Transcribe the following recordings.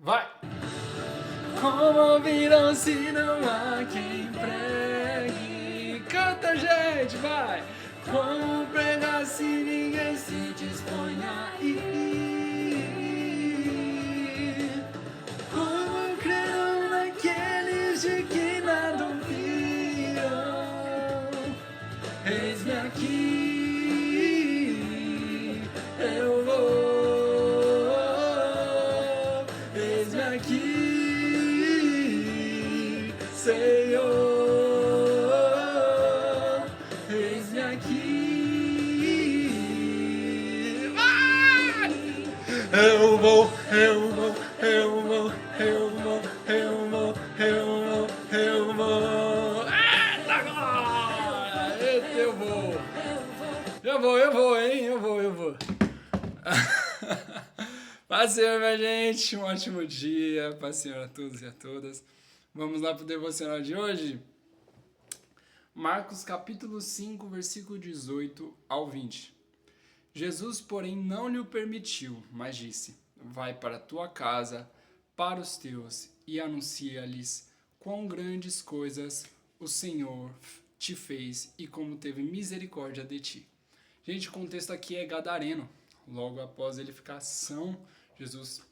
Vai! Como ouvirão se não há quem pregue? Canta, gente, vai! Como pregar se ninguém se dispõe a ir? Como crerão naqueles de que nada ouviram? Eis-me aqui, eu vou. Eis-me aqui, Senhor. Eis-me aqui. Vai! Eu vou, eu vou, eu vou, eu vou, eu vou, eu vou, eu vou. Eita glória! Eita, eu vou. Eu vou, hein? Eu vou. Paz, Senhor, minha gente. Um ótimo dia. Paz, Senhor, a todos e a todas. Vamos lá para o devocional de hoje? Marcos capítulo 5, versículo 18 ao 20. Jesus, porém, não lhe o permitiu, mas disse: vai para a tua casa, para os teus, e anuncia-lhes quão grandes coisas o Senhor te fez e como teve misericórdia de ti. Gente, o contexto aqui é gadareno. Logo após ele ficar são, Jesus,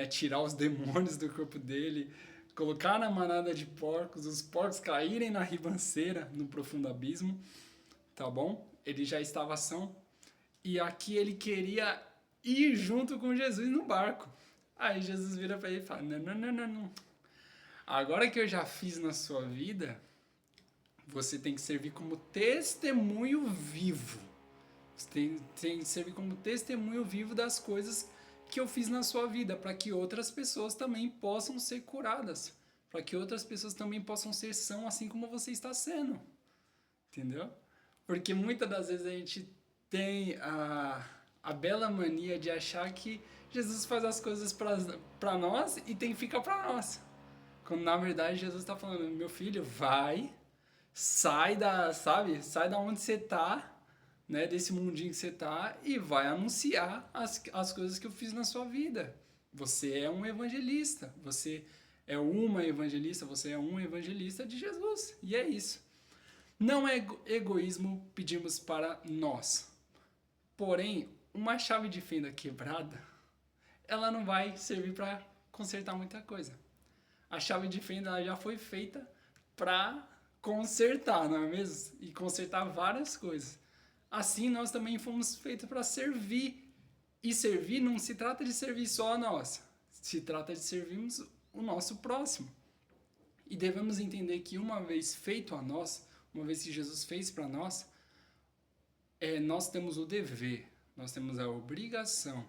tirar os demônios do corpo dele, colocar na manada de porcos, os porcos caírem na ribanceira, no profundo abismo, tá bom? Ele já estava são. E aqui ele queria ir junto com Jesus no barco. Aí Jesus vira para ele e fala: não. Agora que eu já fiz na sua vida, você tem que servir como testemunho vivo. Você tem que servir como testemunho vivo das coisas que eu fiz na sua vida, para que outras pessoas também possam ser curadas, para que outras pessoas também possam ser são assim como você está sendo. Entendeu? Porque muitas das vezes a gente tem a bela mania de achar que Jesus faz as coisas para nós e fica para nós. Quando na verdade Jesus está falando: meu filho, vai, sai da onde você está, né, desse mundinho que você está, e vai anunciar as coisas que eu fiz na sua vida. Você é um evangelista, você é uma evangelista, você é um evangelista de Jesus. E é isso. Não é egoísmo pedirmos para nós. Porém, uma chave de fenda quebrada, ela não vai servir para consertar muita coisa. A chave de fenda ela já foi feita para consertar, não é mesmo? E consertar várias coisas. Assim, nós também fomos feitos para servir. E servir não se trata de servir só a nós. Se trata de servirmos o nosso próximo. E devemos entender que uma vez feito a nós, uma vez que Jesus fez para nós, nós temos o dever, nós temos a obrigação,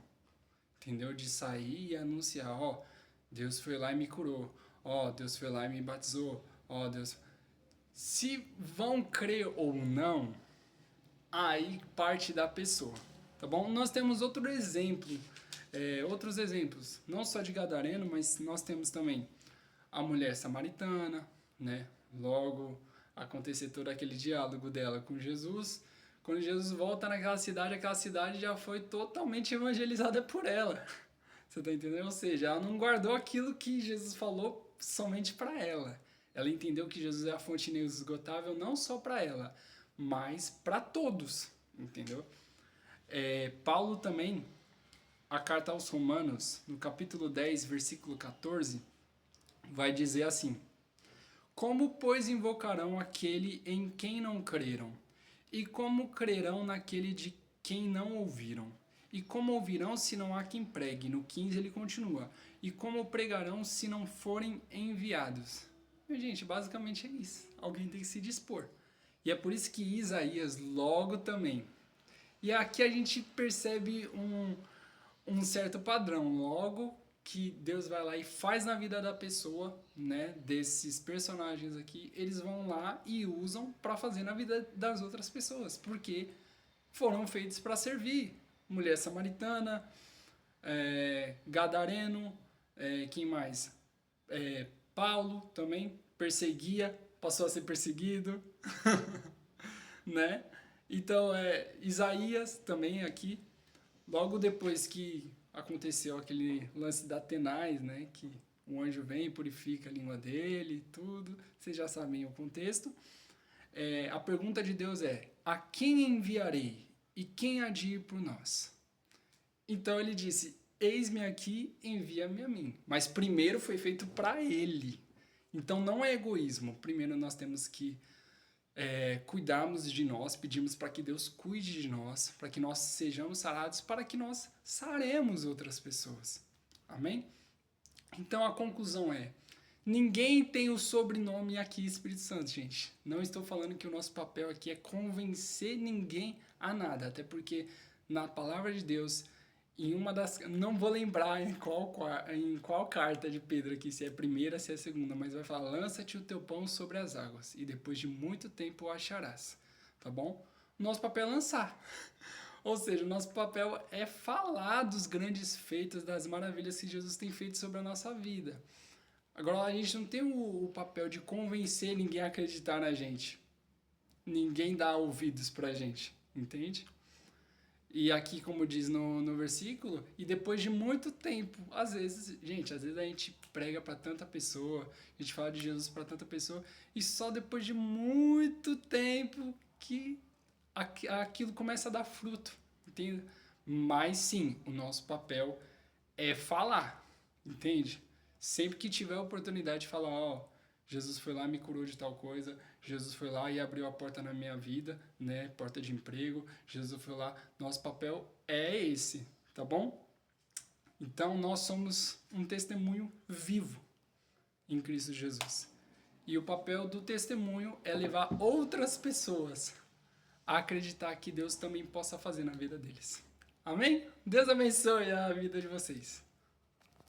entendeu? De sair e anunciar: ó, Deus foi lá e me curou, ó, Deus foi lá e me batizou, ó, Deus... Se vão crer ou não, aí parte da pessoa, tá bom? Nós temos outros exemplos, não só de gadareno, mas nós temos também a mulher samaritana, né? Logo acontecer todo aquele diálogo dela com Jesus. Quando Jesus volta naquela cidade, aquela cidade já foi totalmente evangelizada por ela. Você tá entendendo? Ou seja, ela não guardou aquilo que Jesus falou somente para ela. Ela entendeu que Jesus é a fonte inesgotável não só para ela, mas para todos, entendeu? Paulo também, a carta aos Romanos, no capítulo 10, versículo 14, vai dizer assim: como, pois, invocarão aquele em quem não creram? E como crerão naquele de quem não ouviram? E como ouvirão se não há quem pregue? No 15 ele continua: e como pregarão se não forem enviados? Meu, gente, basicamente é isso. Alguém tem que se dispor. E é por isso que Isaías logo também. E aqui a gente percebe um certo padrão. Logo que Deus vai lá e faz na vida da pessoa, né, desses personagens aqui, eles vão lá e usam para fazer na vida das outras pessoas, porque foram feitos para servir. Mulher samaritana, gadareno, quem mais? Paulo também perseguia, passou a ser perseguido, né? Então, Isaías também aqui, logo depois que aconteceu aquele lance da tenaz, né? Que o anjo vem e purifica a língua dele e tudo. Vocês já sabem o contexto. A pergunta de Deus é: a quem enviarei? E quem há de ir por nós? Então ele disse: eis-me aqui, envia-me a mim. Mas primeiro foi feito para ele. Então não é egoísmo. Primeiro nós temos que cuidarmos de nós, pedimos para que Deus cuide de nós, para que nós sejamos sarados, para que nós saremos outras pessoas. Amém? Então a conclusão é: ninguém tem o sobrenome aqui Espírito Santo, gente. Não estou falando que o nosso papel aqui é convencer ninguém a nada, até porque na palavra de Deus, em uma das... Não vou lembrar em qual carta de Pedro aqui, se é a primeira, se é a segunda, mas vai falar: lança-te o teu pão sobre as águas, e depois de muito tempo o acharás. Tá bom? Nosso papel é lançar. Ou seja, o nosso papel é falar dos grandes feitos, das maravilhas que Jesus tem feito sobre a nossa vida. Agora, a gente não tem o papel de convencer ninguém a acreditar na gente. Ninguém dá ouvidos pra gente, entende? E aqui, como diz no versículo, e depois de muito tempo, às vezes a gente prega para tanta pessoa, a gente fala de Jesus para tanta pessoa, e só depois de muito tempo que aquilo começa a dar fruto, entende? Mas sim, o nosso papel é falar, entende? Sempre que tiver a oportunidade de falar: ó, Jesus foi lá e me curou de tal coisa, Jesus foi lá e abriu a porta na minha vida, né? Porta de emprego, Jesus foi lá. Nosso papel é esse, tá bom? Então nós somos um testemunho vivo em Cristo Jesus. E o papel do testemunho é levar outras pessoas a acreditar que Deus também possa fazer na vida deles. Amém? Deus abençoe a vida de vocês.